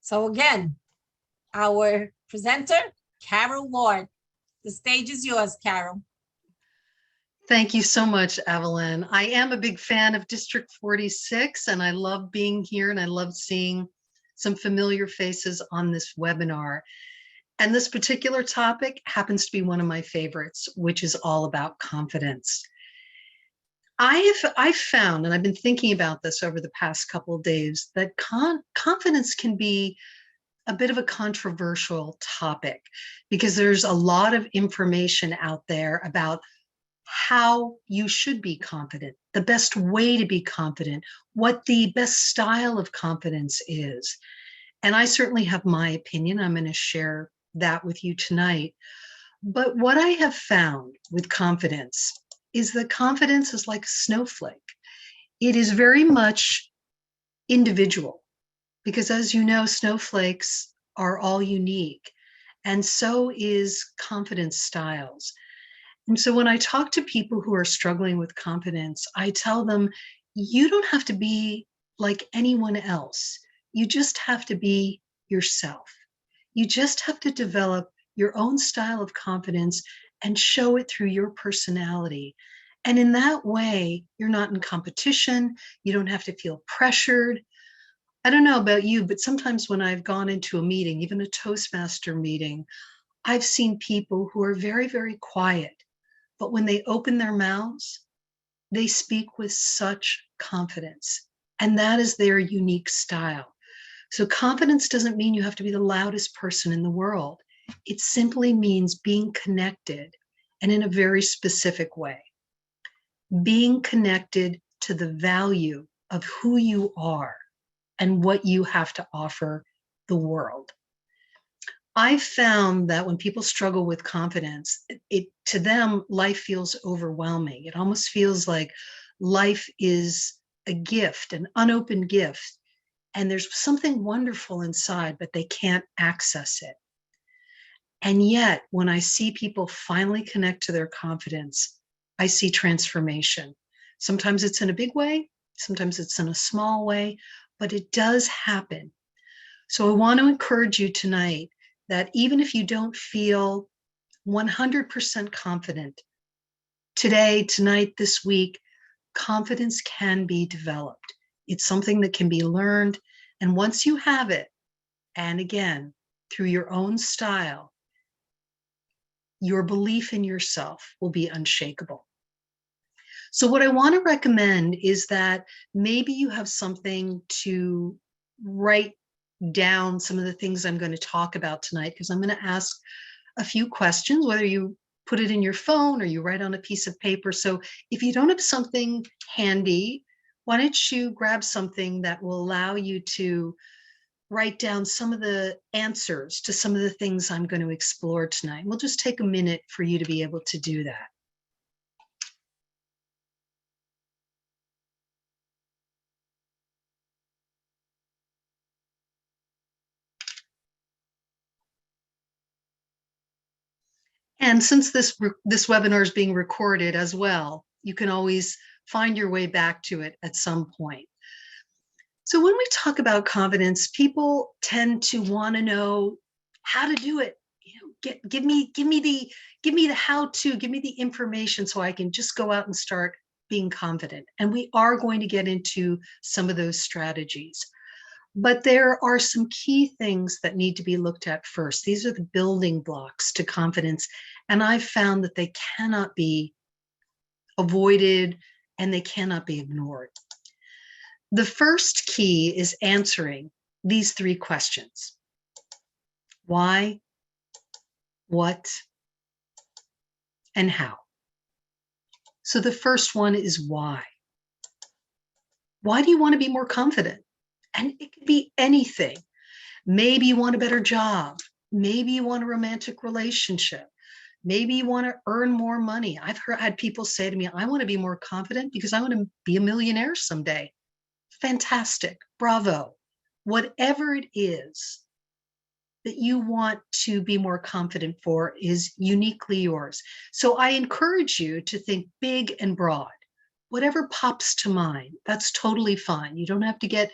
So again, our presenter, Karol Ward. The stage is yours, Karol. Thank you so much, Evelyn. I am a big fan of District 46, and I love being here, and I love seeing some familiar faces on this webinar. And this particular topic happens to be one of my favorites, which is all about confidence. I've found, and I've been thinking about this over the past couple of days, that confidence can be a bit of a controversial topic because there's a lot of information out there about how you should be confident, the best way to be confident, what the best style of confidence is. And I certainly have my opinion. I'm going to share that with you tonight. But what I have found with confidence is that confidence is like a snowflake. It is very much individual because, as you know, snowflakes are all unique. And so is confidence styles. And so when I talk to people who are struggling with confidence, I tell them, you don't have to be like anyone else. You just have to be yourself. You just have to develop your own style of confidence and show it through your personality. And in that way, you're not in competition. You don't have to feel pressured. I don't know about you, but sometimes when I've gone into a meeting, even a Toastmaster meeting, I've seen people who are very, very quiet. But when they open their mouths, they speak with such confidence. And that is their unique style. So confidence doesn't mean you have to be the loudest person in the world. It simply means being connected and in a very specific way. Being connected to the value of who you are and what you have to offer the world. I've found that when people struggle with confidence, to them, life feels overwhelming. It almost feels like life is a gift, an unopened gift, and there's something wonderful inside, but they can't access it. And yet, when I see people finally connect to their confidence, I see transformation. Sometimes it's in a big way, sometimes it's in a small way, but it does happen. So I want to encourage you tonight that even if you don't feel 100% confident today, tonight, this week, confidence can be developed. It's something that can be learned. And once you have it, and again, through your own style, your belief in yourself will be unshakable. So what I want to recommend is that maybe you have something to write down some of the things I'm going to talk about tonight, because I'm going to ask a few questions, whether you put it in your phone or you write on a piece of paper. So if you don't have something handy, why don't you grab something that will allow you to write down some of the answers to some of the things I'm going to explore tonight. We'll just take a minute for you to be able to do that. And since this webinar is being recorded as well, you can always find your way back to it at some point. So when we talk about confidence, people tend to want to know how to do it. Give me the how-to, give me the information so I can just go out and start being confident. And we are going to get into some of those strategies. But there are some key things that need to be looked at first. These are the building blocks to confidence. And I've found that they cannot be avoided and they cannot be ignored. The first key is answering these three questions. Why, what, and how. So the first one is why. Why do you want to be more confident? And it could be anything. Maybe you want a better job. Maybe you want a romantic relationship. Maybe you want to earn more money. I've had people say to me, I want to be more confident because I want to be a millionaire someday. Fantastic. Bravo. Whatever it is that you want to be more confident for is uniquely yours. So I encourage you to think big and broad. Whatever pops to mind, that's totally fine. You don't have to get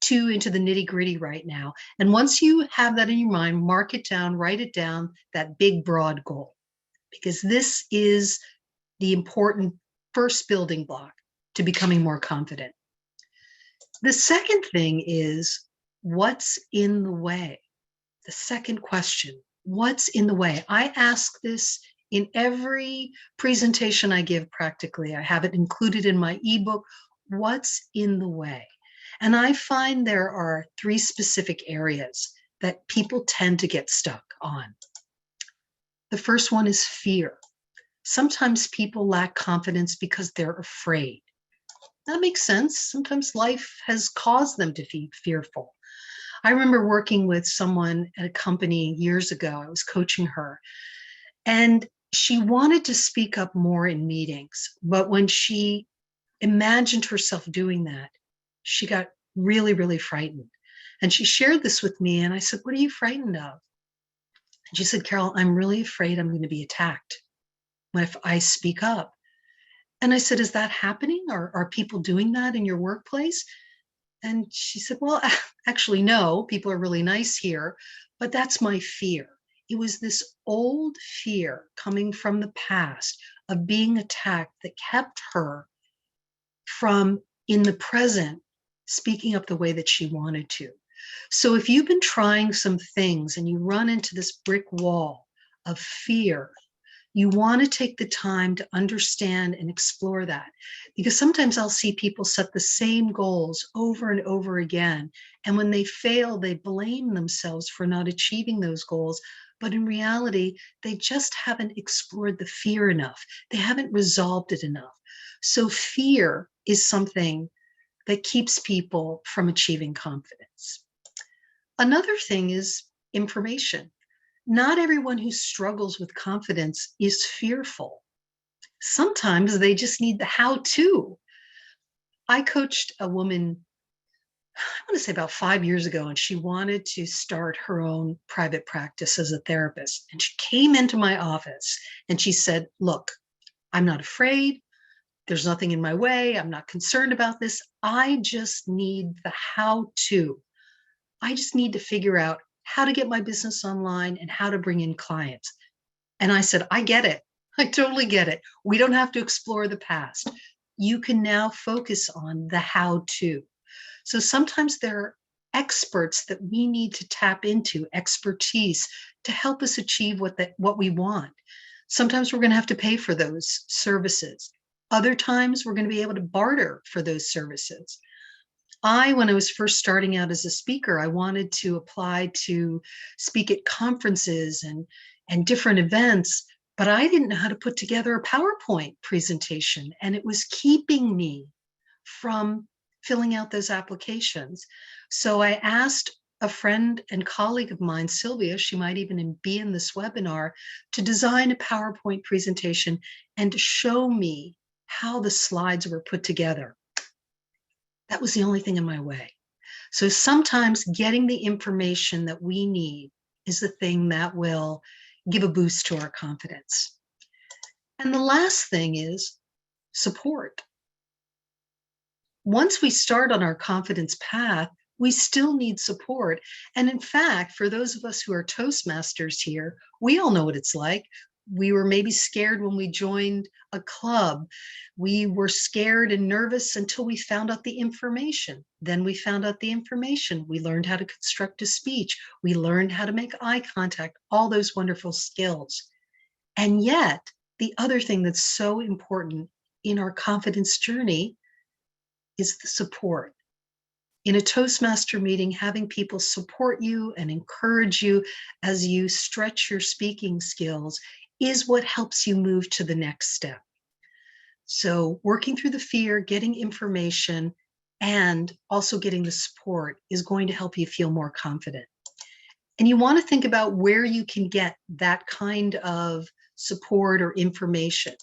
too into the nitty-gritty right now. And once you have that in your mind, mark it down, write it down, that big, broad goal, because this is the important first building block to becoming more confident. The second thing is, what's in the way? The second question, what's in the way? I ask this in every presentation I give practically. I have it included in my ebook, what's in the way? And I find there are 3 specific areas that people tend to get stuck on. The first one is fear. Sometimes people lack confidence because they're afraid. That makes sense. Sometimes life has caused them to be fearful. I remember working with someone at a company years ago. I was coaching her, and she wanted to speak up more in meetings. But when she imagined herself doing that, she got really, really frightened. And she shared this with me, and I said, "What are you frightened of?" And she said, "Carol, I'm really afraid I'm going to be attacked if I speak up." And I said, "Is that happening? Are people doing that in your workplace?" And she said, "Well, actually, no, people are really nice here, but that's my fear." It was this old fear coming from the past of being attacked that kept her from, in the present, speaking up the way that she wanted to. So if you've been trying some things and you run into this brick wall of fear, you want to take the time to understand and explore that, because sometimes I'll see people set the same goals over and over again. And when they fail, they blame themselves for not achieving those goals. But in reality, they just haven't explored the fear enough. They haven't resolved it enough. So fear is something that keeps people from achieving confidence. Another thing is information. Not everyone who struggles with confidence is fearful. Sometimes they just need the how-to. I coached a woman, I want to say about 5 years ago, and she wanted to start her own private practice as a therapist. And she came into my office and she said, "Look, I'm not afraid. There's nothing in my way. I'm not concerned about this. I just need the how-to. I just need to figure out how to get my business online and how to bring in clients." And I said, "I get it. I totally get it. We don't have to explore the past. You can now focus on the how to." So sometimes there are experts that we need to tap into, expertise, to help us achieve what we want. Sometimes we're going to have to pay for those services. Other times we're going to be able to barter for those services. When I was first starting out as a speaker, I wanted to apply to speak at conferences and different events, but I didn't know how to put together a PowerPoint presentation, and it was keeping me from filling out those applications. So I asked a friend and colleague of mine, Sylvia, she might even be in this webinar, to design a PowerPoint presentation and to show me how the slides were put together. That was the only thing in my way. So sometimes getting the information that we need is the thing that will give a boost to our confidence. And the last thing is support. Once we start on our confidence path, we still need support. And in fact, for those of us who are Toastmasters here, we all know what it's like. We were maybe scared when we joined a club. We were scared and nervous until we found out the information. Then we found out the information. We learned how to construct a speech. We learned how to make eye contact, all those wonderful skills. And yet, the other thing that's so important in our confidence journey is the support. In a Toastmaster meeting, having people support you and encourage you as you stretch your speaking skills is what helps you move to the next step. So working through the fear, getting information, and also getting the support is going to help you feel more confident. And you want to think about where you can get that kind of support or information.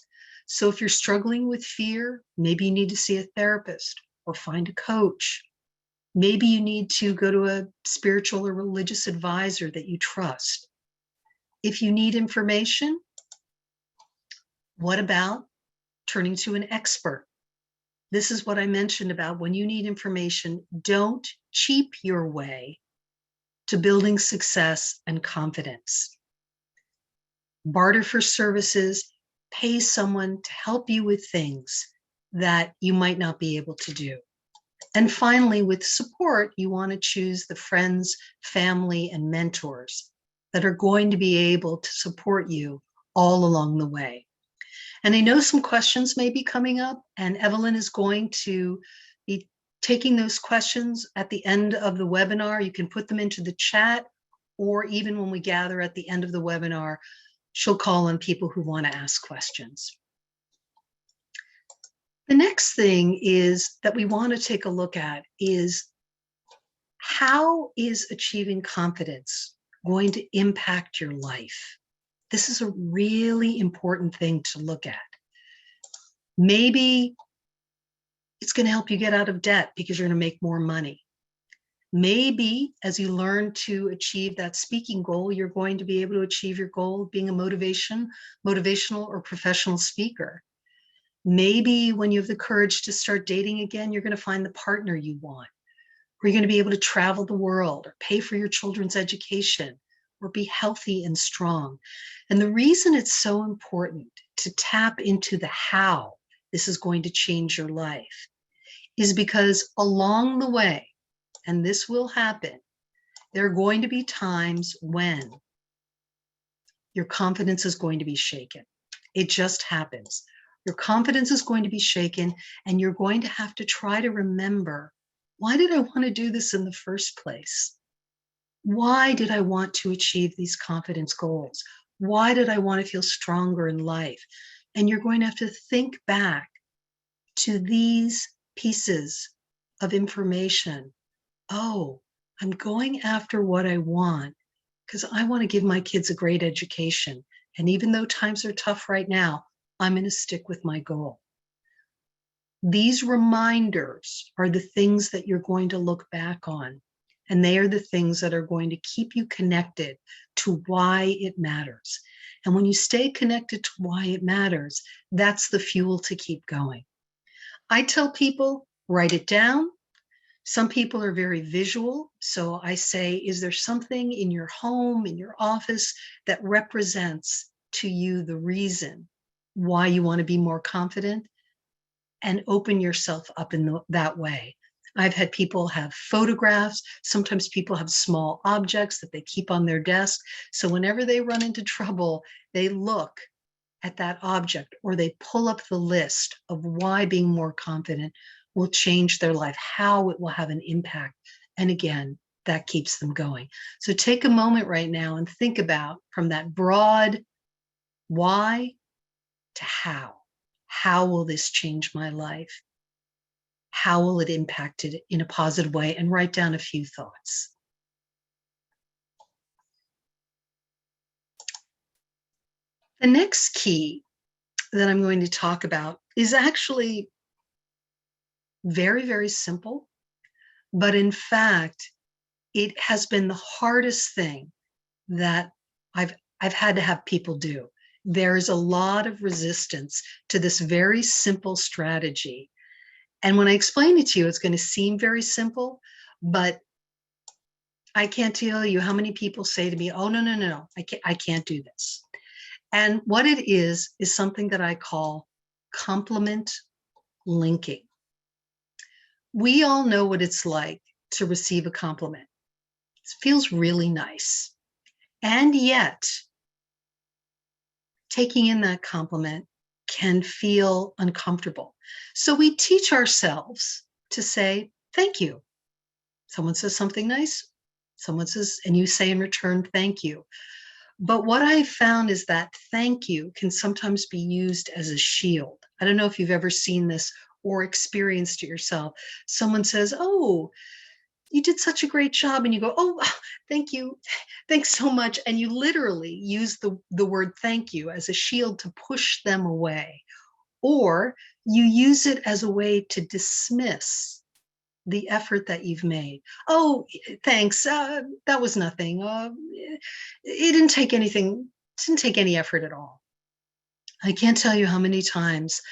So if you're struggling with fear, maybe you need to see a therapist or find a coach. Maybe you need to go to a spiritual or religious advisor that you trust. If you need information, what about turning to an expert? This is what I mentioned about when you need information, don't cheap your way to building success and confidence. Barter for services, pay someone to help you with things that you might not be able to do. And finally, with support, you want to choose the friends, family, and mentors that are going to be able to support you all along the way. And I know some questions may be coming up, and Evelyn is going to be taking those questions at the end of the webinar. You can put them into the chat, or even when we gather at the end of the webinar, she'll call on people who want to ask questions. The next thing is that we want to take a look at is, how is achieving confidence going to impact your life? This is a really important thing to look at. Maybe it's going to help you get out of debt because you're going to make more money. Maybe as you learn to achieve that speaking goal, you're going to be able to achieve your goal of being a motivational or professional speaker. Maybe when you have the courage to start dating again, you're going to find the partner you want. Or you're going to be able to travel the world, or pay for your children's education, or be healthy and strong. And the reason it's so important to tap into the how this is going to change your life is because along the way, and this will happen, there are going to be times when your confidence is going to be shaken. It just happens. Your confidence is going to be shaken, and you're going to have to try to remember, why did I want to do this in the first place? Why did I want to achieve these confidence goals? Why did I want to feel stronger in life? And you're going to have to think back to these pieces of information. Oh, I'm going after what I want because I want to give my kids a great education. And even though times are tough right now, I'm going to stick with my goal. These reminders are the things that you're going to look back on, and they are the things that are going to keep you connected to why it matters. And when you stay connected to why it matters, that's the fuel to keep going. I tell people, write it down. Some people are very visual. So I say, is there something in your home, in your office, that represents to you the reason why you want to be more confident? And open yourself up in that way. I've had people have photographs. Sometimes people have small objects that they keep on their desk. So whenever they run into trouble, they look at that object, or they pull up the list of why being more confident will change their life, how it will have an impact. And again, that keeps them going. So take a moment right now and think about, from that broad why to how. How will this change my life? How will it impact it in a positive way? And write down a few thoughts. The next key that I'm going to talk about is actually very, very simple, but in fact, it has been the hardest thing that I've had to have people do. There is a lot of resistance to this very simple strategy. And when I explain it to you, it's going to seem very simple, but I can't tell you how many people say to me, oh, no, I can't do this. And what it is something that I call compliment linking. We all know what it's like to receive a compliment. It feels really nice. And yet, taking in that compliment can feel uncomfortable. So we teach ourselves to say, thank you. Someone says something nice, someone says, and you say in return, thank you. But what I found is that thank you can sometimes be used as a shield. I don't know if you've ever seen this or experienced it yourself. Someone says, oh, you did such a great job. And you go, oh, thank you. Thanks so much. And you literally use the word thank you as a shield to push them away. Or you use it as a way to dismiss the effort that you've made. Oh, thanks. That was nothing. It didn't take anything. It didn't take any effort at all. I can't tell you how many times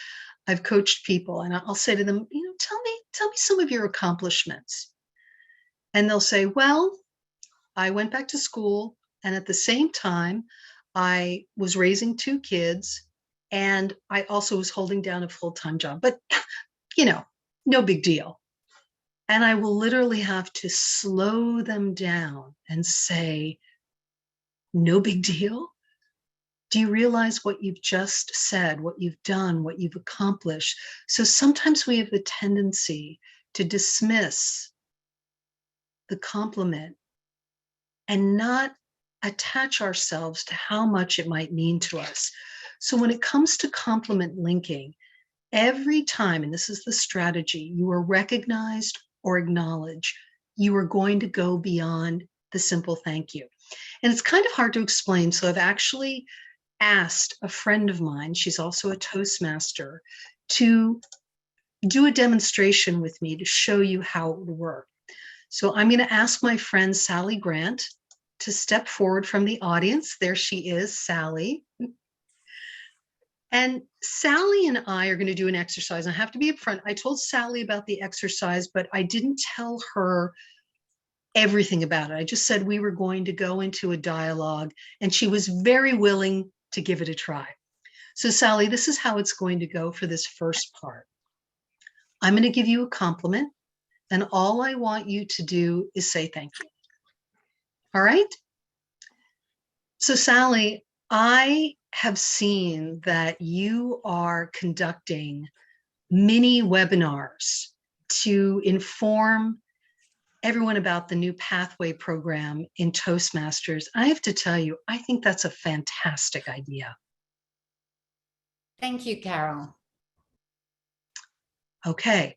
I've coached people, and I'll say to them, tell me some of your accomplishments. And they'll say, well, I went back to school, and at the same time, I was raising 2 kids, and I also was holding down a full-time job. But, no big deal. And I will literally have to slow them down and say, no big deal. Do you realize what you've just said, what you've done, what you've accomplished? So sometimes we have the tendency to dismiss the compliment and not attach ourselves to how much it might mean to us. So when it comes to compliment linking, every time, and this is the strategy, you are recognized or acknowledged, you are going to go beyond the simple thank you. And it's kind of hard to explain. So I've actually asked a friend of mine, she's also a Toastmaster, to do a demonstration with me to show you how it would work. So I'm going to ask my friend Sally Grant to step forward from the audience. There she is, Sally. And Sally and I are going to do an exercise. I have to be upfront. I told Sally about the exercise, but I didn't tell her everything about it. I just said we were going to go into a dialogue, and she was very willing to give it a try. So Sally, this is how it's going to go for this first part. I'm going to give you a compliment, and all I want you to do is say thank you. All right? So Sally, I have seen that you are conducting mini webinars to inform everyone about the new pathway program in Toastmasters. I have to tell you, I think that's a fantastic idea. Thank you, Carol. Okay,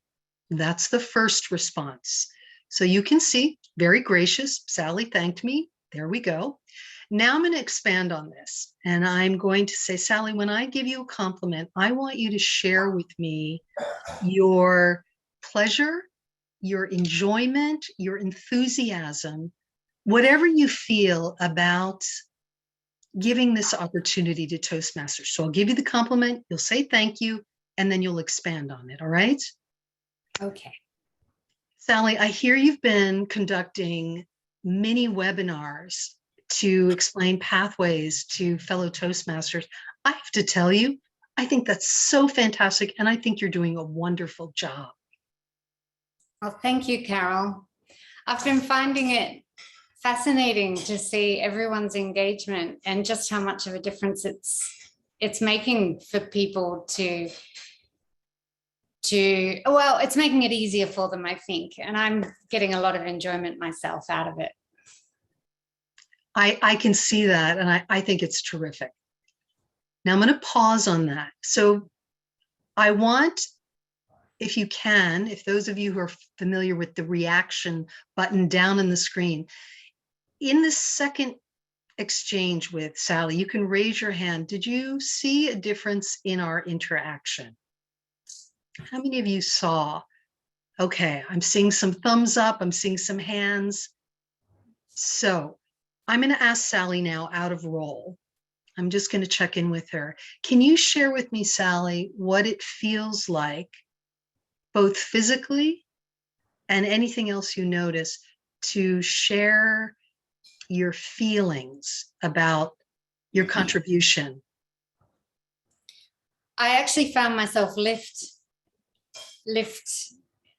that's the first response. So you can see, very gracious, Sally thanked me. There we go. Now I'm going to expand on this, and I'm going to say, Sally, when I give you a compliment, I want you to share with me your pleasure, your enjoyment, your enthusiasm, whatever you feel about giving this opportunity to Toastmasters. So I'll give you the compliment, you'll say thank you, and then you'll expand on it, all right? Okay. Sally, I hear you've been conducting mini webinars to explain pathways to fellow Toastmasters. I have to tell you, I think that's so fantastic, and I think you're doing a wonderful job. Well, thank you, Carol. I've been finding it fascinating to see everyone's engagement and just how much of a difference it's making for people well, it's making it easier for them, I think, and I'm getting a lot of enjoyment myself out of it. I can see that, and I think it's terrific. Now I'm going to pause on that. So I want, if you can, if those of you who are familiar with the reaction button down in the screen, in the second exchange with Sally, you can raise your hand. Did you see a difference in our interaction? How many of you saw? Okay, I'm seeing some thumbs up. I'm seeing some hands. So I'm going to ask Sally now out of role. I'm just going to check in with her. Can you share with me, Sally, what it feels like, both physically and anything else you notice, to share your feelings about your contribution? I actually found myself lift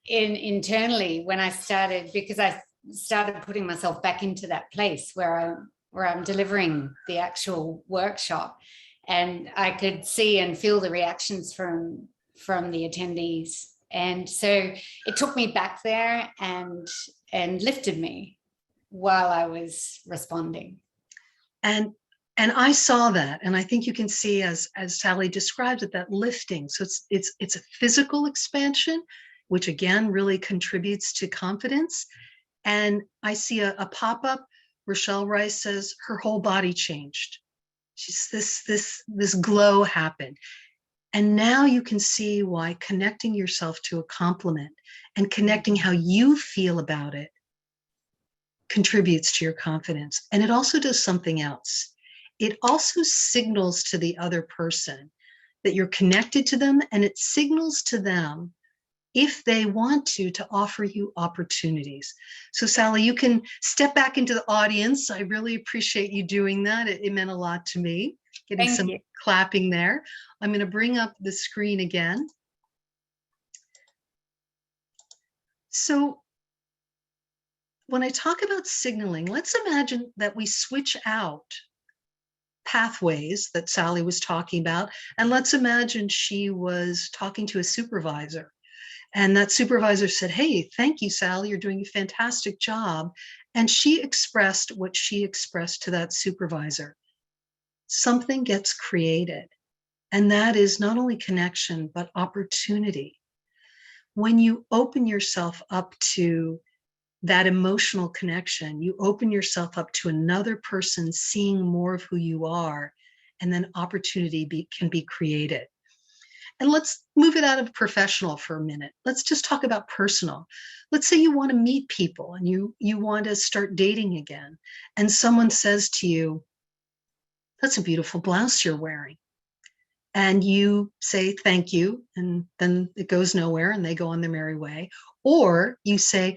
internally when I started, because I started putting myself back into that place where I'm delivering the actual workshop, and I could see and feel the reactions from the attendees, and so it took me back there and lifted me while I was responding. And I saw that, and I think you can see, as Sally described it, that lifting. So it's a physical expansion, which again really contributes to confidence. And I see a pop-up. Rochelle Rice says her whole body changed. She's this glow happened. And now you can see why connecting yourself to a compliment and connecting how you feel about it contributes to your confidence. And it also does something else. It also signals to the other person that you're connected to them, and it signals to them if they want to offer you opportunities. So Sally, you can step back into the audience. I really appreciate you doing that. It meant a lot to me, getting Thank some you. clapping there. I'm going to bring up the screen again. So when I talk about signaling, let's imagine that we switch out pathways that Sally was talking about. And let's imagine she was talking to a supervisor. And that supervisor said, hey, thank you, Sally, you're doing a fantastic job. And she expressed what she expressed to that supervisor. Something gets created. And that is not only connection, but opportunity. When you open yourself up to that emotional connection, you open yourself up to another person seeing more of who you are, and then opportunity can be created. And let's move it out of professional for a minute. Let's just talk about personal. Let's say you want to meet people and you want to start dating again, and someone says to you, that's a beautiful blouse you're wearing. And you say, thank you, and then it goes nowhere and they go on their merry way. Or you say,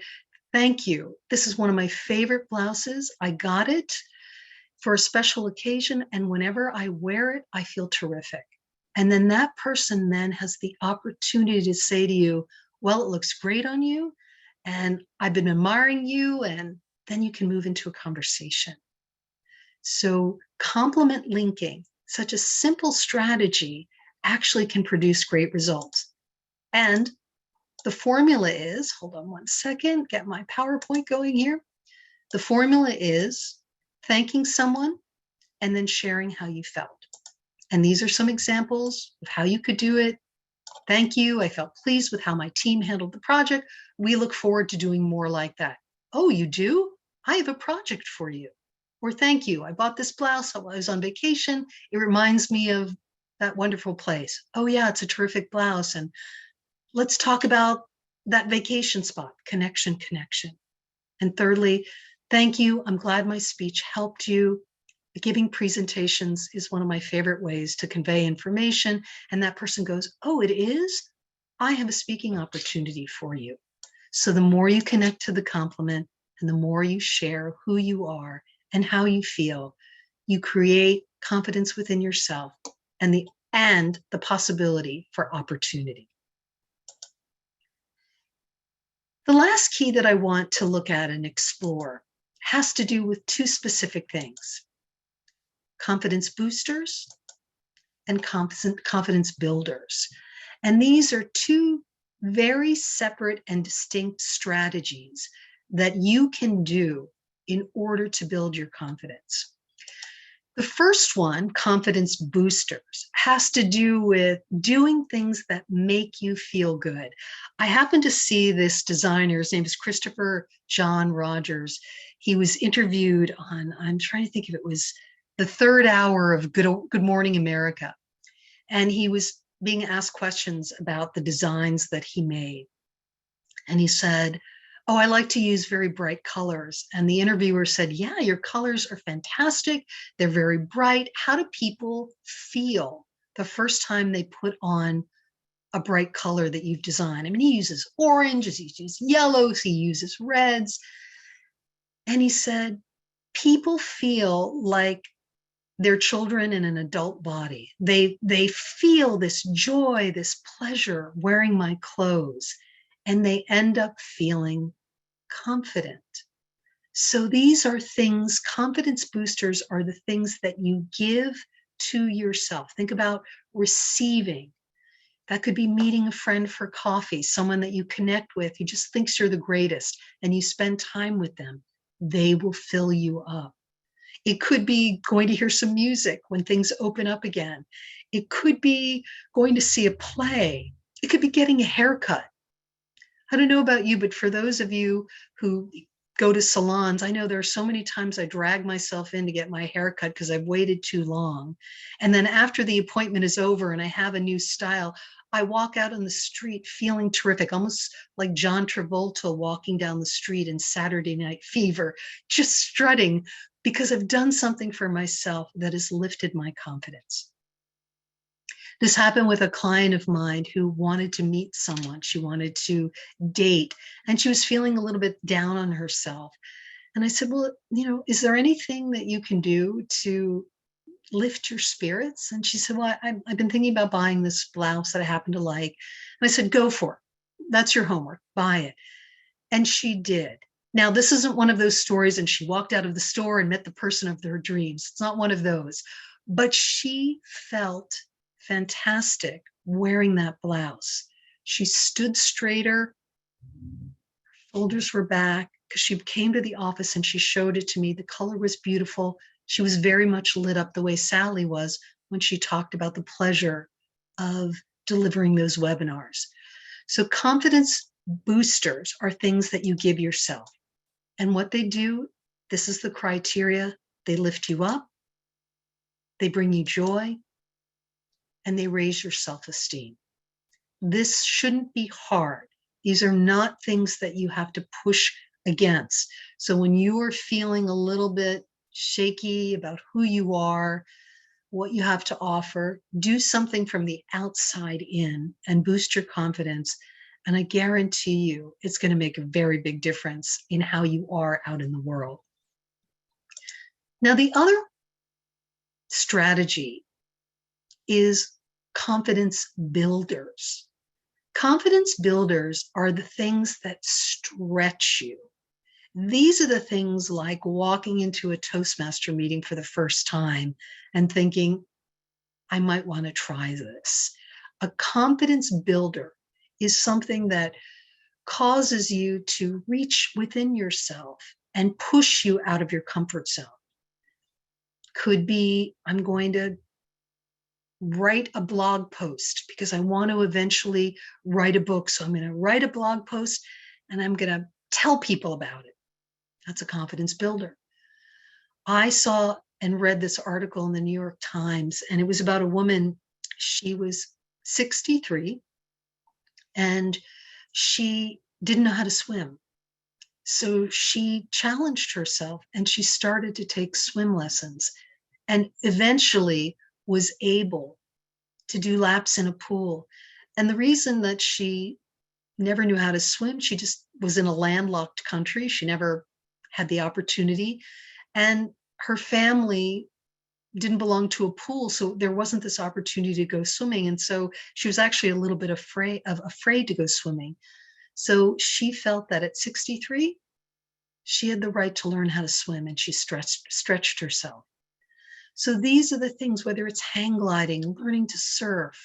thank you. This is one of my favorite blouses. I got it for a special occasion, and whenever I wear it, I feel terrific. And then that person then has the opportunity to say to you, well, it looks great on you, and I've been admiring you, and then you can move into a conversation. So compliment linking, such a simple strategy, actually can produce great results. And the formula is, hold on one second, get my PowerPoint going here. The formula is thanking someone and then sharing how you felt. And these are some examples of how you could do it. Thank you. I felt pleased with how my team handled the project. We look forward to doing more like that. Oh, you do? I have a project for you. Or thank you. I bought this blouse while I was on vacation. It reminds me of that wonderful place. Oh yeah, it's a terrific blouse. And let's talk about that vacation spot. Connection, connection. And thirdly, thank you. I'm glad my speech helped you. Giving presentations is one of my favorite ways to convey information. And that person goes, oh, it is? I have a speaking opportunity for you. So the more you connect to the compliment and the more you share who you are and how you feel, you create confidence within yourself and the possibility for opportunity. The last key that I want to look at and explore has to do with two specific things: confidence boosters and confidence builders. And these are two very separate and distinct strategies that you can do in order to build your confidence. The first one, confidence boosters, has to do with doing things that make you feel good. I happened to see this designer, his name is Christopher John Rogers. He was interviewed on, I'm trying to think if it was the third hour of Good Morning America. And he was being asked questions about the designs that he made. And he said, oh, I like to use very bright colors. And the interviewer said, yeah, your colors are fantastic. They're very bright. How do people feel the first time they put on a bright color that you've designed? I mean, he uses oranges, he uses yellows, he uses reds. And he said, people feel like they're children in an adult body. They feel this joy, this pleasure wearing my clothes, and they end up feeling confident. So these are things, confidence boosters are the things that you give to yourself. Think about receiving. That could be meeting a friend for coffee, someone that you connect with who just thinks you're the greatest, and you spend time with them. They will fill you up. It could be going to hear some music when things open up again. It could be going to see a play. It could be getting a haircut. I don't know about you, but for those of you who go to salons, I know there are so many times I drag myself in to get my haircut because I've waited too long. And then after the appointment is over and I have a new style, I walk out on the street feeling terrific, almost like John Travolta walking down the street in Saturday Night Fever, just strutting because I've done something for myself that has lifted my confidence. This happened with a client of mine who wanted to meet someone. She wanted to date, and she was feeling a little bit down on herself. And I said, well, is there anything that you can do to lift your spirits? And she said, well, I've been thinking about buying this blouse that I happen to like. And I said, go for it. That's your homework. Buy it. And she did. Now, this isn't one of those stories, and she walked out of the store and met the person of her dreams. It's not one of those. But she felt fantastic wearing that blouse. She stood straighter, shoulders were back, because she came to the office and she showed it to me. The color was beautiful. She was very much lit up the way Sally was when she talked about the pleasure of delivering those webinars. So confidence boosters are things that you give yourself. And what they do, this is the criteria: they lift you up, they bring you joy, and they raise your self-esteem. This shouldn't be hard. These are not things that you have to push against. So when you are feeling a little bit shaky about who you are, what you have to offer, do something from the outside in and boost your confidence. And I guarantee you, it's going to make a very big difference in how you are out in the world. Now, the other strategy is confidence builders. Confidence builders are the things that stretch you. These are the things like walking into a Toastmaster meeting for the first time and thinking, I might want to try this. A confidence builder is something that causes you to reach within yourself and push you out of your comfort zone. Could be, I'm going to write a blog post because I want to eventually write a book. So I'm going to write a blog post and I'm going to tell people about it. That's a confidence builder. I saw and read this article in the New York Times, and it was about a woman. She was 63 and she didn't know how to swim. So she challenged herself and she started to take swim lessons and eventually was able to do laps in a pool. And the reason that she never knew how to swim, she just was in a landlocked country. She never had the opportunity. And her family didn't belong to a pool, so there wasn't this opportunity to go swimming. And so she was actually a little bit afraid to go swimming. So she felt that at 63, she had the right to learn how to swim, and she stretched herself. So these are the things, whether it's hang gliding, learning to surf,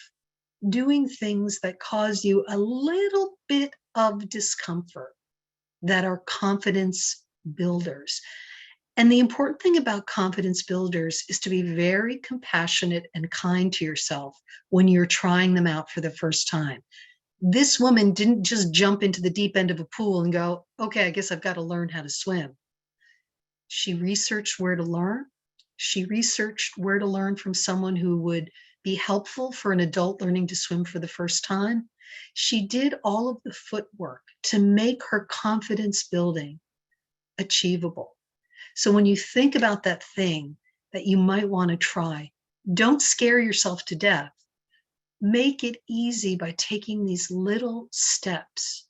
doing things that cause you a little bit of discomfort, that are confidence builders. And the important thing about confidence builders is to be very compassionate and kind to yourself when you're trying them out for the first time. This woman didn't just jump into the deep end of a pool and go, okay, I guess I've got to learn how to swim. She researched where to learn. She researched where to learn from someone who would be helpful for an adult learning to swim for the first time. She did all of the footwork to make her confidence building achievable. So when you think about that thing that you might want to try, don't scare yourself to death. Make it easy by taking these little steps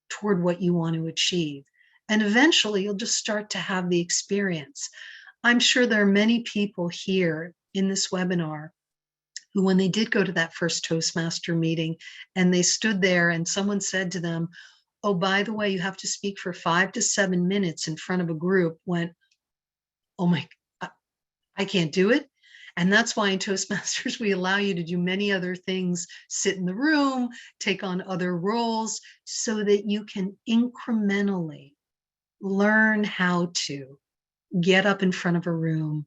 toward what you want to achieve. And eventually you'll just start to have the experience. I'm sure there are many people here in this webinar who, when they did go to that first Toastmaster meeting and they stood there and someone said to them, oh, by the way, you have to speak for 5 to 7 minutes in front of a group, went, oh my, I can't do it. And that's why in Toastmasters, we allow you to do many other things, sit in the room, take on other roles, so that you can incrementally learn how to get up in front of a room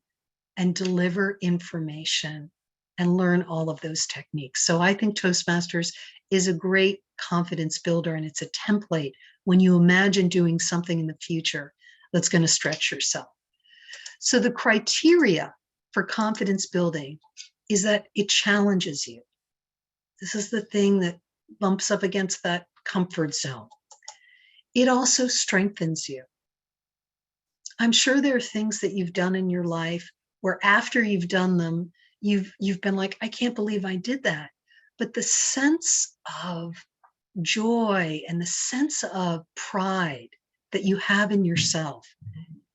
and deliver information and learn all of those techniques. So I think Toastmasters is a great confidence builder, and it's a template when you imagine doing something in the future that's going to stretch yourself. So the criteria for confidence building is that it challenges you. This is the thing that bumps up against that comfort zone. It also strengthens you. I'm sure there are things that you've done in your life where after you've done them, you've been like, I can't believe I did that. But the sense of joy and the sense of pride that you have in yourself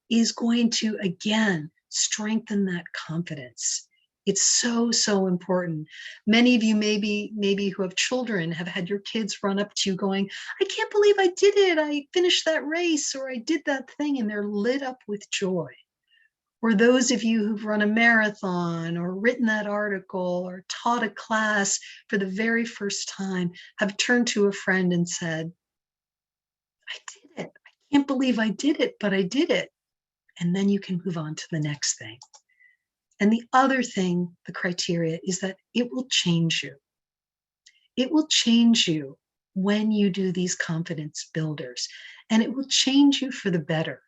is going to, again, strengthen that confidence. It's so, so important. Many of you maybe who have children have had your kids run up to you going, I can't believe I did it. I finished that race, or I did that thing, and they're lit up with joy. Or those of you who've run a marathon or written that article or taught a class for the very first time have turned to a friend and said, I did it. I can't believe I did it, but I did it. And then you can move on to the next thing. And the other thing, the criteria, is that it will change you. It will change you when you do these confidence builders, and it will change you for the better.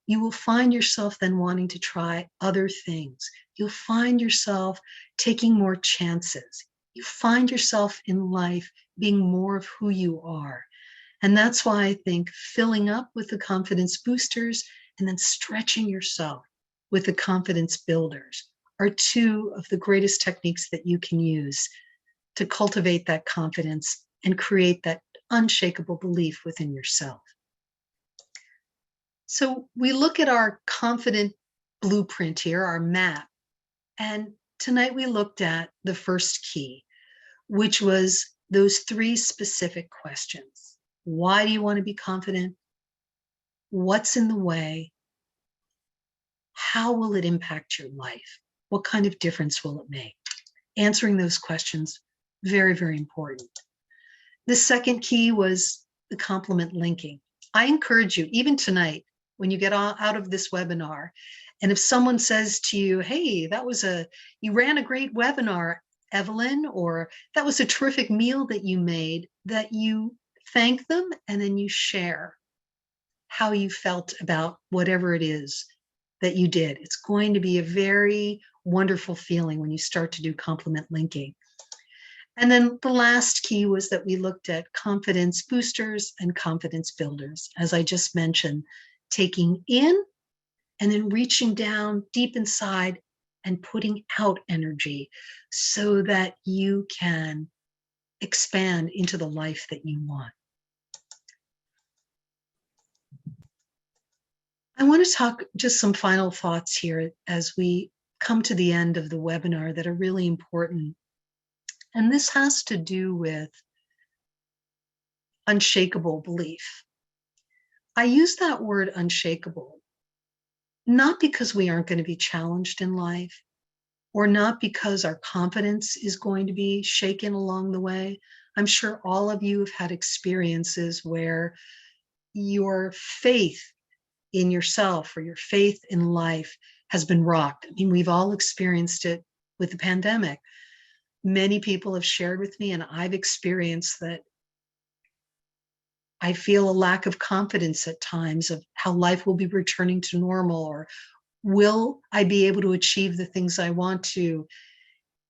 You will find yourself then wanting to try other things. You'll find yourself taking more chances. You find yourself in life being more of who you are. And that's why I think filling up with the confidence boosters and then stretching yourself with the confidence builders are two of the greatest techniques that you can use to cultivate that confidence and create that unshakable belief within yourself. So we look at our confident blueprint here, our map, and tonight we looked at the first key, which was those 3 specific questions. Why do you want to be confident? What's in the way? How will it impact your life? What kind of difference will it make? Answering those questions, very, very important. The second key was the complement linking. I encourage you, even tonight, when you get out of this webinar, and if someone says to you, hey, you ran a great webinar, Evelyn, or that was a terrific meal that you made, that you thank them and then you share how you felt about whatever it is that you did. It's going to be a very wonderful feeling when you start to do complement linking. And then the last key was that we looked at confidence boosters and confidence builders. As I just mentioned, taking in and then reaching down deep inside and putting out energy so that you can expand into the life that you want. I want to talk just some final thoughts here as we come to the end of the webinar that are really important. And this has to do with unshakable belief. I use that word unshakable, not because we aren't going to be challenged in life, or not because our confidence is going to be shaken along the way. I'm sure all of you have had experiences where your faith in yourself or your faith in life has been rocked. I mean, we've all experienced it with the pandemic. Many people have shared with me, and I've experienced that I feel a lack of confidence at times of how life will be returning to normal, or will I be able to achieve the things I want to?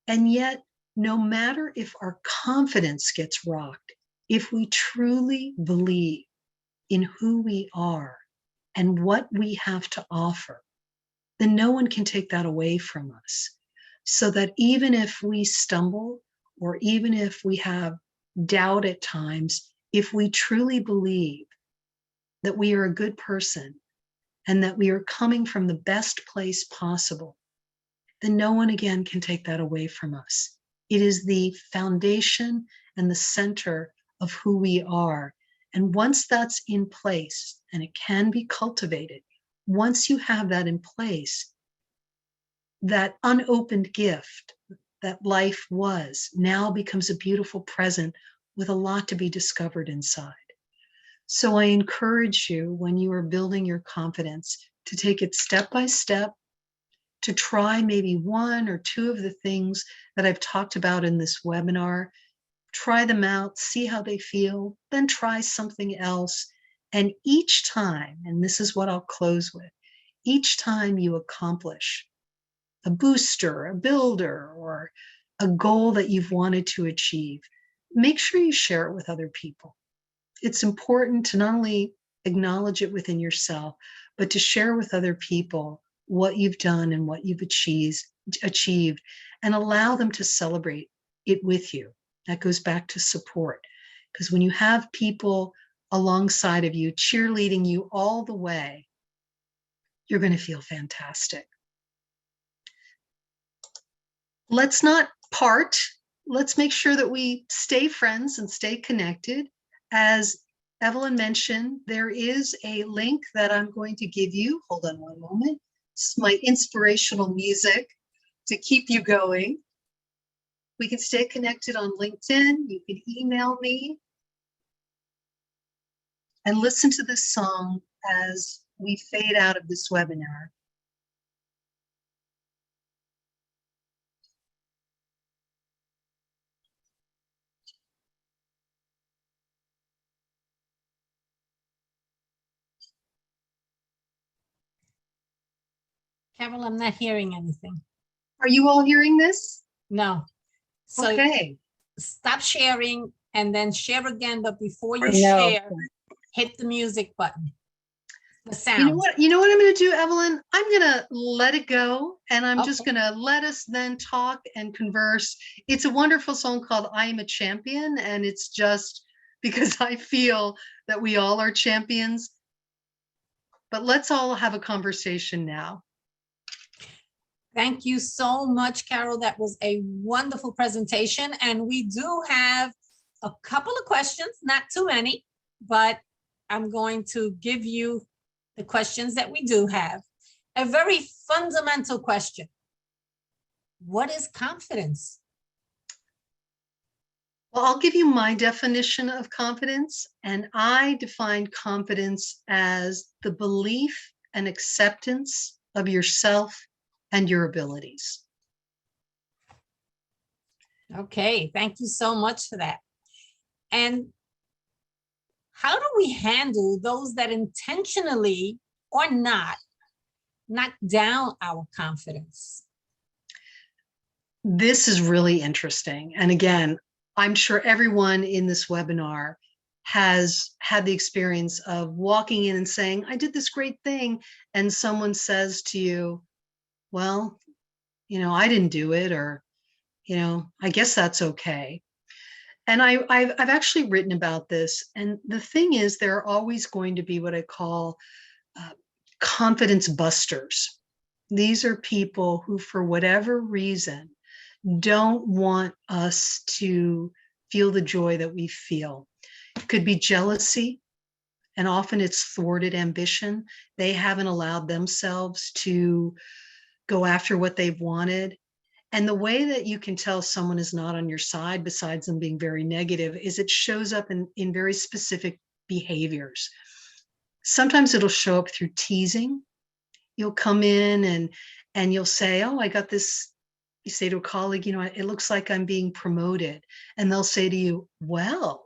And yet, no matter if our confidence gets rocked, if we truly believe in who we are and what we have to offer, then no one can take that away from us. So that even if we stumble, or even if we have doubt at times, if we truly believe that we are a good person and that we are coming from the best place possible, then no one again can take that away from us. It is the foundation and the center of who we are. And once that's in place, and it can be cultivated, once you have that in place, that unopened gift that life was now becomes a beautiful present with a lot to be discovered inside. So I encourage you, when you are building your confidence, to take it step by step, to try maybe 1 or 2 of the things that I've talked about in this webinar. Try them out, see how they feel, then try something else. And each time, and this is what I'll close with, each time you accomplish a booster, a builder, or a goal that you've wanted to achieve, make sure you share it with other people. It's important to not only acknowledge it within yourself, but to share with other people what you've done and what you've achieved, and allow them to celebrate it with you. That goes back to support, because when you have people alongside of you, cheerleading you all the way, you're going to feel fantastic. Let's not part. Let's make sure that we stay friends and stay connected. As Evelyn mentioned, there is a link that I'm going to give you. Hold on one moment. It's my inspirational music to keep you going. We can stay connected on LinkedIn. You can email me and listen to this song as we fade out of this webinar. Carol, I'm not hearing anything. Are you all hearing this? No. So Okay. stop sharing and then share again, but before you No. share, hit the music button. The sound. You know what I'm going to do, Evelyn? I'm going to let it go, and I'm just Okay. going to let us then talk and converse. It's a wonderful song called I Am a Champion, and it's just because I feel that we all are champions. But let's all have a conversation now. Thank you so much, Carol. That was a wonderful presentation. And we do have a couple of questions, not too many, but I'm going to give you the questions that we do have. A very fundamental question. What is confidence? Well, I'll give you my definition of confidence, and I define confidence as the belief and acceptance of yourself and your abilities. Okay, thank you so much for that. And how do we handle those that intentionally or not knock down our confidence? This is really interesting. And again, I'm sure everyone in this webinar has had the experience of walking in and saying, I did this great thing. And someone says to you, well, I didn't do it, or, I guess that's okay. And I've actually written about this. And the thing is, there are always going to be what I call confidence busters. These are people who, for whatever reason, don't want us to feel the joy that we feel. It could be jealousy, and often it's thwarted ambition. They haven't allowed themselves to go after what they've wanted. And the way that you can tell someone is not on your side, besides them being very negative, is it shows up in very specific behaviors. Sometimes it'll show up through teasing. You'll come in and you'll say, oh, I got this. You say to a colleague, it looks like I'm being promoted. And they'll say to you, well,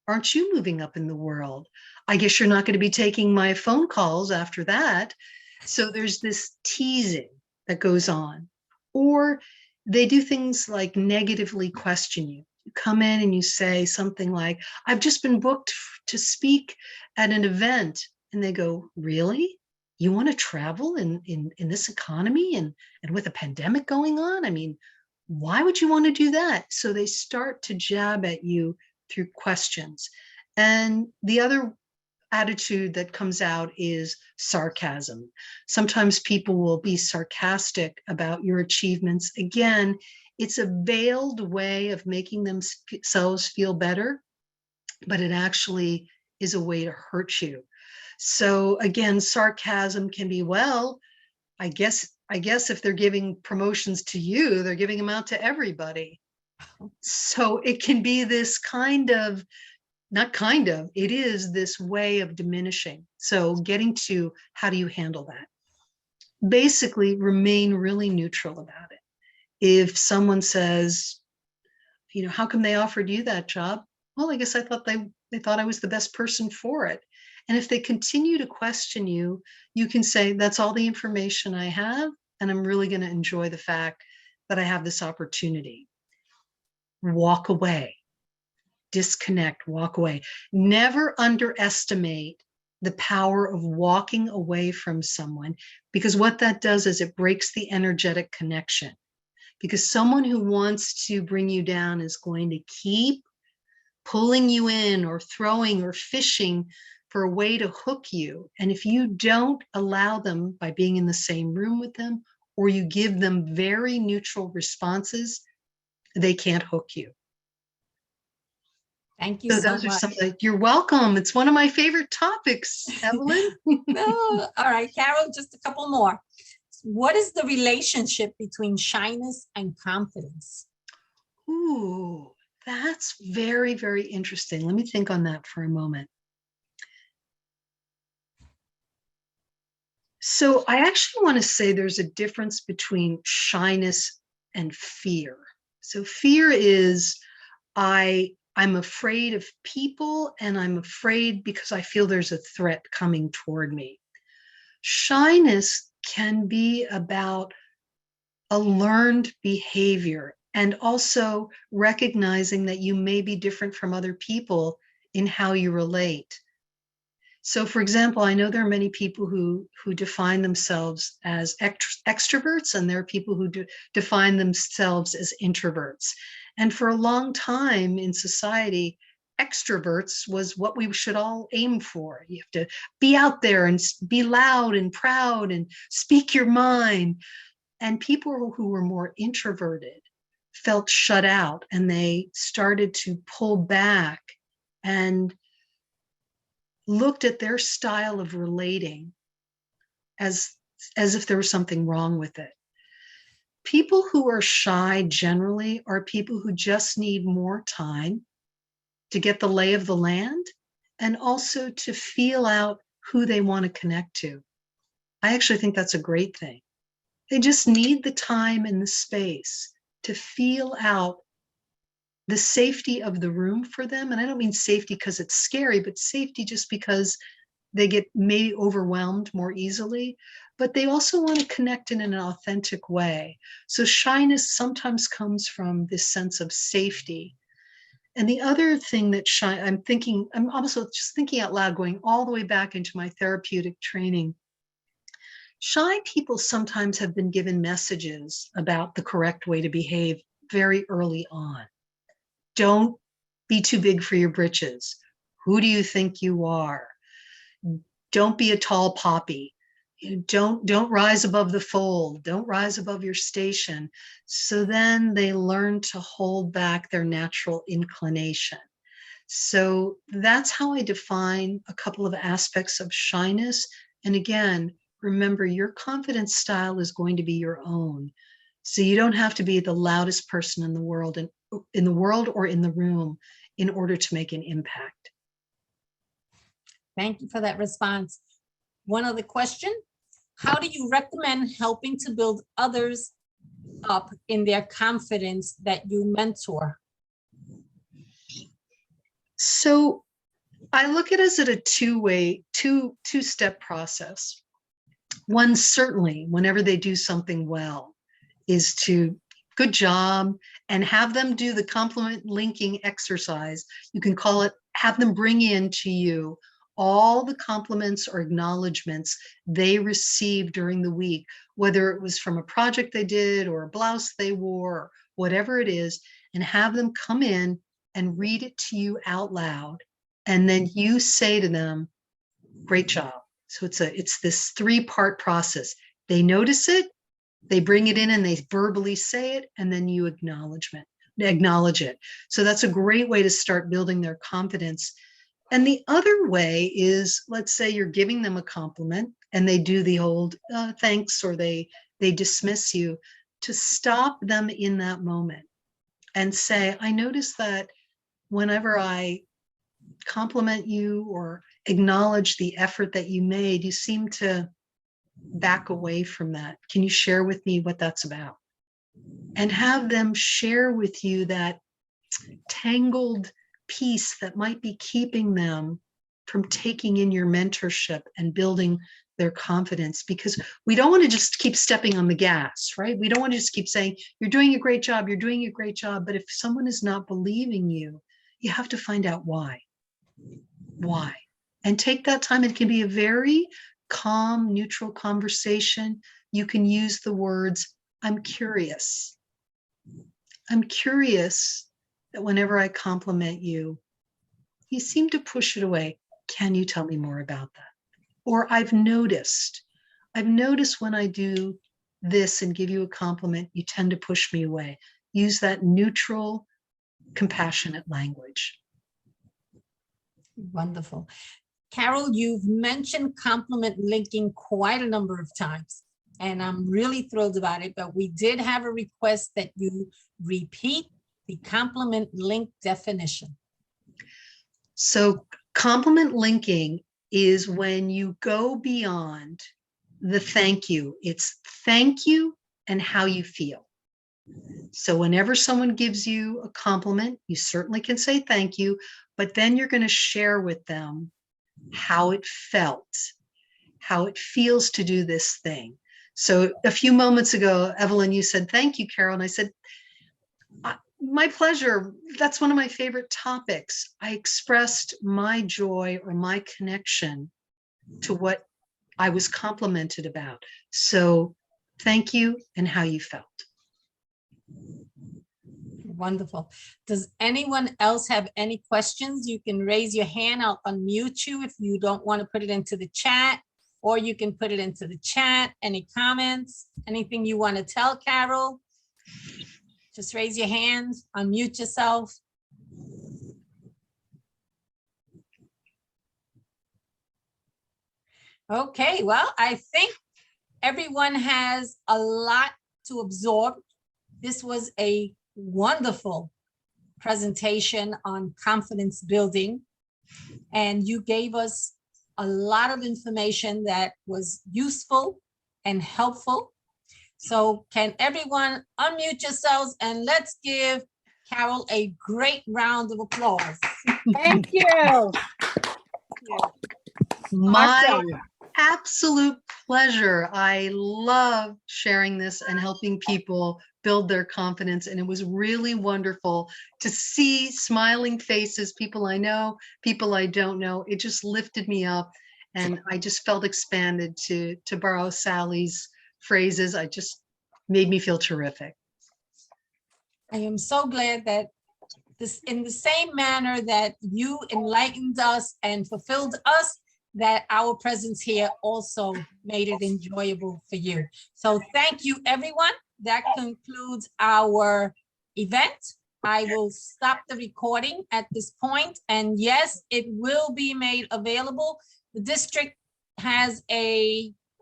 aren't you moving up in the world? I guess you're not going to be taking my phone calls after that. So there's this teasing that goes on. Or they do things like negatively question you. You come in and you say something like, I've just been booked to speak at an event. And they go, really? You want to travel in this economy and with a pandemic going on? I mean, why would you want to do that? So they start to jab at you through questions. And the other attitude that comes out is sarcasm. Sometimes people will be sarcastic about your achievements. Again, it's a veiled way of making themselves feel better, but it actually is a way to hurt you. So again, sarcasm can be, well, I guess if they're giving promotions to you, they're giving them out to everybody. So it can be this it is this way of diminishing. So getting to how do you handle that? Basically, remain really neutral about it. If someone says, how come they offered you that job? Well, I guess I thought they thought I was the best person for it. And if they continue to question you, you can say, that's all the information I have, and I'm really going to enjoy the fact that I have this opportunity. Walk away. Disconnect, walk away. Never underestimate the power of walking away from someone, because what that does is it breaks the energetic connection. because someone who wants to bring you down is going to keep pulling you in or throwing or fishing for a way to hook you. And if you don't allow them by being in the same room with them, or you give them very neutral responses, they can't hook you. Thank you So so those are much. some, you're welcome. It's one of my favorite topics, Evelyn. No, all right, Carol, just a couple more. What is the relationship between shyness and confidence? Ooh, that's very, very interesting. Let me think on that for a moment. So I actually want to say there's a difference between shyness and fear. So fear is I'm afraid of people, and I'm afraid because I feel there's a threat coming toward me. Shyness can be about a learned behavior, and also recognizing that you may be different from other people in how you relate. So, for example, I know there are many people who define themselves as extroverts, and there are people who define themselves as introverts. And for a long time in society, extroverts was what we should all aim for. You have to be out there and be loud and proud and speak your mind. And people who were more introverted felt shut out, and they started to pull back and looked at their style of relating as if there was something wrong with it. People who are shy generally are people who just need more time to get the lay of the land, and also to feel out who they want to connect to. I actually think that's a great thing. They just need the time and the space to feel out the safety of the room for them. And I don't mean safety because it's scary, but safety just because they get maybe overwhelmed more easily, but they also want to connect in an authentic way. So shyness sometimes comes from this sense of safety. And the other thing that I'm also just thinking out loud, going all the way back into my therapeutic training. Shy people sometimes have been given messages about the correct way to behave very early on. Don't be too big for your britches. Who do you think you are? Don't be a tall poppy. Don't rise above the fold. Don't rise above your station. So then they learn to hold back their natural inclination. So that's how I define a couple of aspects of shyness. And again, remember, your confidence style is going to be your own. So you don't have to be the loudest person in the world or in the room in order to make an impact. Thank you for that response. One other question. How do you recommend helping to build others up in their confidence that you mentor? So I look at it as a two-step process. One, certainly, whenever they do something well, is to good job, and have them do the compliment linking exercise. You can call it, have them bring in to you all the compliments or acknowledgments they received during the week, whether it was from a project they did or a blouse they wore, or whatever it is, and have them come in and read it to you out loud. And then you say to them, great job. So it's this three-part process. They notice it, they bring it in, and they verbally say it, and then you acknowledge it. So that's a great way to start building their confidence. And the other way is, let's say you're giving them a compliment and they do the old thanks, or they dismiss you, to stop them in that moment and say, I notice that whenever I compliment you or acknowledge the effort that you made, you seem to back away from that. Can you share with me what that's about? And have them share with you that tangled piece that might be keeping them from taking in your mentorship and building their confidence, because we don't want to just keep stepping on the gas, right? We don't want to just keep saying, you're doing a great job, you're doing a great job. But if someone is not believing you, you have to find out why. Why? And take that time. It can be a very calm, neutral conversation. You can use the words, I'm curious. I'm curious that whenever I compliment you, you seem to push it away. Can you tell me more about that? Or I've noticed when I do this and give you a compliment, you tend to push me away. Use that neutral, compassionate language. Wonderful. Karol, you've mentioned compliment linking quite a number of times, and I'm really thrilled about it, but we did have a request that you repeat the compliment link definition. So compliment linking is when you go beyond the thank you. It's thank you and how you feel. So whenever someone gives you a compliment, you certainly can say thank you, but then you're going to share with them how it felt, how it feels to do this thing. So a few moments ago, Evelyn, you said, thank you, Karol. And I said, my pleasure. That's one of my favorite topics. I expressed my joy or my connection to what I was complimented about. So thank you and how you felt. Wonderful. Does anyone else have any questions? You can raise your hand. I'll unmute you if you don't want to put it into the chat, or you can put it into the chat. Any comments? Anything you want to tell Karol? Just raise your hand, unmute yourself. Okay, well, I think everyone has a lot to absorb. This was a wonderful presentation on confidence building, and you gave us a lot of information that was useful and helpful. So can everyone unmute yourselves and let's give Karol a great round of applause. Thank you. My Awesome. absolute pleasure. I love sharing this and helping people build their confidence. And it was really wonderful to see smiling faces, people I know, people I don't know. It just lifted me up and I just felt expanded, to borrow Sally's phrases. I just made me feel terrific. I am so glad that this, in the same manner that you enlightened us and fulfilled us, that our presence here also made it enjoyable for you. So thank you, everyone. That concludes our event. I will stop the recording at this point. And yes, it will be made available. The district has a